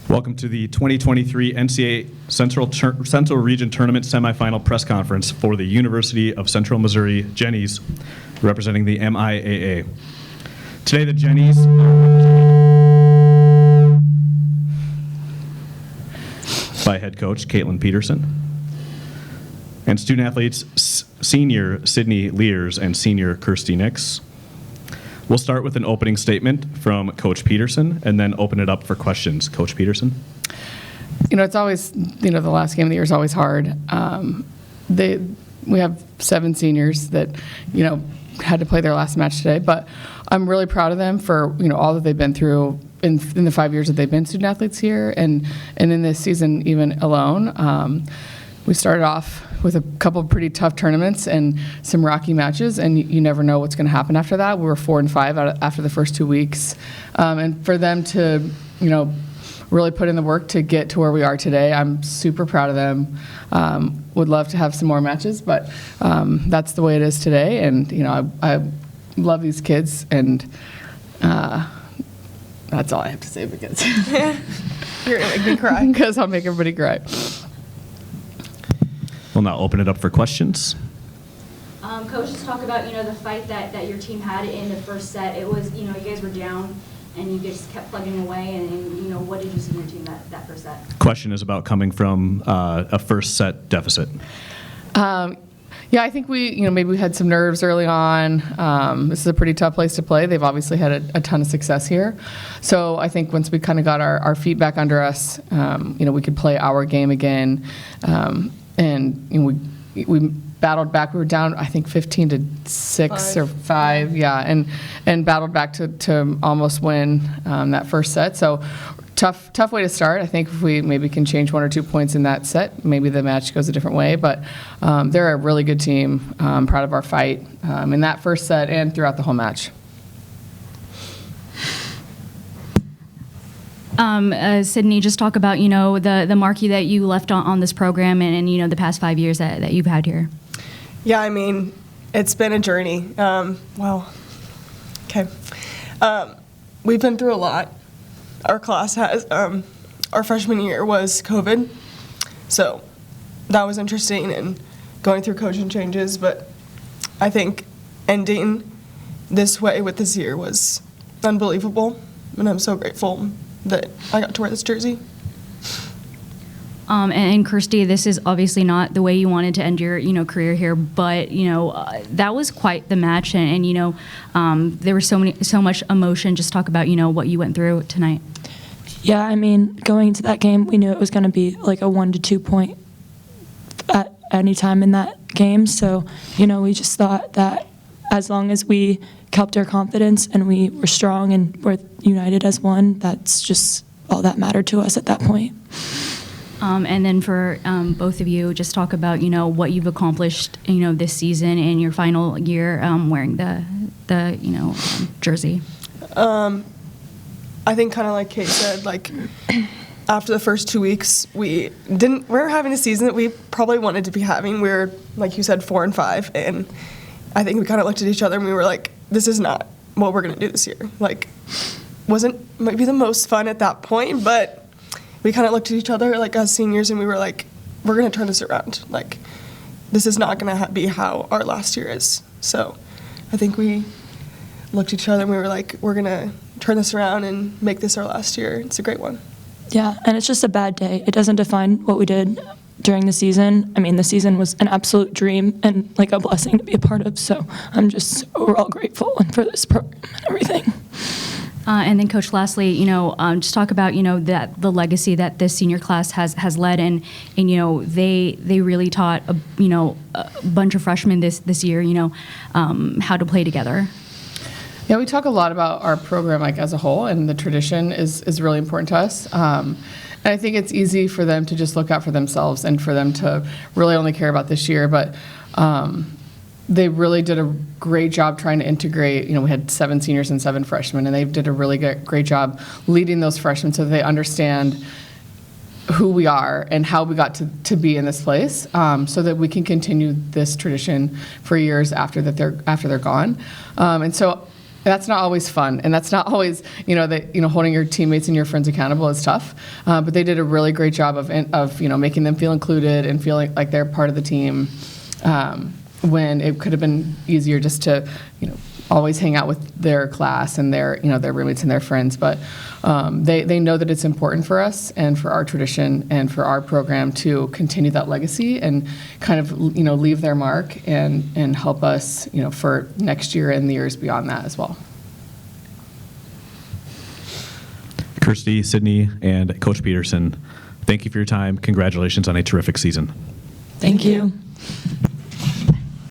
Welcome to the 2023 NCAA Central Region Tournament Semifinal Press Conference for the University of Central Missouri Jennies, representing the MIAA. Today, the Jennies are by head coach Caitlin Peterson and student athletes senior Sydney Lierz and senior Kersti Nix. We'll start with an opening statement from Coach Peterson and then open it up for questions. Coach Peterson. It's always, the last game of the year is always hard. We have 7 seniors that, had to play their last match today, but I'm really proud of them for, all that they've been through in the 5 years that they've been student athletes here and in this season even alone. We started off with a couple of pretty tough tournaments and some rocky matches, and you never know what's going to happen after that. We were 4-5 after the first 2 weeks, and for them to, really put in the work to get to where we are today, I'm super proud of them. Would love to have some more matches, but that's the way it is today, and I love these kids, and that's all I have to say because you're gonna make me cry. Because I'll make everybody cry. We'll now open it up for questions. Coach, just talk about, the fight that your team had in the first set. It was, you guys were down and you just kept plugging away and what did you see in your team that first set? Question is about coming from a first set deficit. Yeah, I think maybe we had some nerves early on. This is a pretty tough place to play. They've obviously had a ton of success here. So I think once we kind of got our feet back under us, we could play our game again. And we battled back. We were down, I think, 15-6 or 5, yeah, and battled back to almost win that first set. So tough way to start. I think if we maybe can change 1 or 2 points in that set, maybe the match goes a different way. But they're a really good team. Proud of our fight in that first set and throughout the whole match. Sydney, just talk about, the marquee that you left on this program and the past 5 years that you've had here. Yeah, it's been a journey. We've been through a lot. Our class has, our freshman year was COVID, so that was interesting and going through coaching changes, but I think ending this way with this year was unbelievable, and I'm so grateful that I got to wear this jersey. And Kersti, this is obviously not the way you wanted to end your, career here, but that was quite the match, and there was so much emotion. Just talk about what you went through tonight. Yeah, going into that game, we knew it was going to be like a 1 to 2 point at any time in that game. So we just thought that as long as we kept our confidence and we were strong and we're united as one, that's just all that mattered to us at that point. And then for both of you, just talk about what you've accomplished this season and your final year wearing the jersey. I think kind of like Kate said, after the first 2 weeks, we were having a season that we probably wanted to be having. We were, like you said, 4-5, and I think we kind of looked at each other and we were like, this is not what we're going to do this year. Wasn't maybe the most fun at that point, but we kind of looked at each other as seniors and we were like, we're going to turn this around. This is not going to be how our last year is. So I think we looked at each other and we were like, we're going to turn this around and make this our last year. It's a great one. Yeah, and it's just a bad day. It doesn't define what we did during the season. The season was an absolute dream and a blessing to be a part of. So I'm just overall grateful and for this program and everything. And then, Coach, lastly, just talk about that the legacy that this senior class has led, and they really taught a bunch of freshmen this year how to play together. Yeah, we talk a lot about our program as a whole, and the tradition is really important to us. And I think it's easy for them to just look out for themselves and for them to really only care about this year. But they really did a great job trying to integrate. We had 7 seniors and 7 freshmen, and they did a really great job leading those freshmen so that they understand who we are and how we got to be in this place, so that we can continue this tradition for years after they're gone. And so That's not always fun, and that's not always, holding your teammates and your friends accountable is tough. But they did a really great job of making them feel included and feeling like they're part of the team. When it could have been easier just to, always hang out with their class and their roommates and their friends. But they know that it's important for us and for our tradition and for our program to continue that legacy and kind of, leave their mark and help us, for next year and the years beyond that as well. Kersti, Sydney, and Coach Peterson, thank you for your time. Congratulations on a terrific season. Thank you.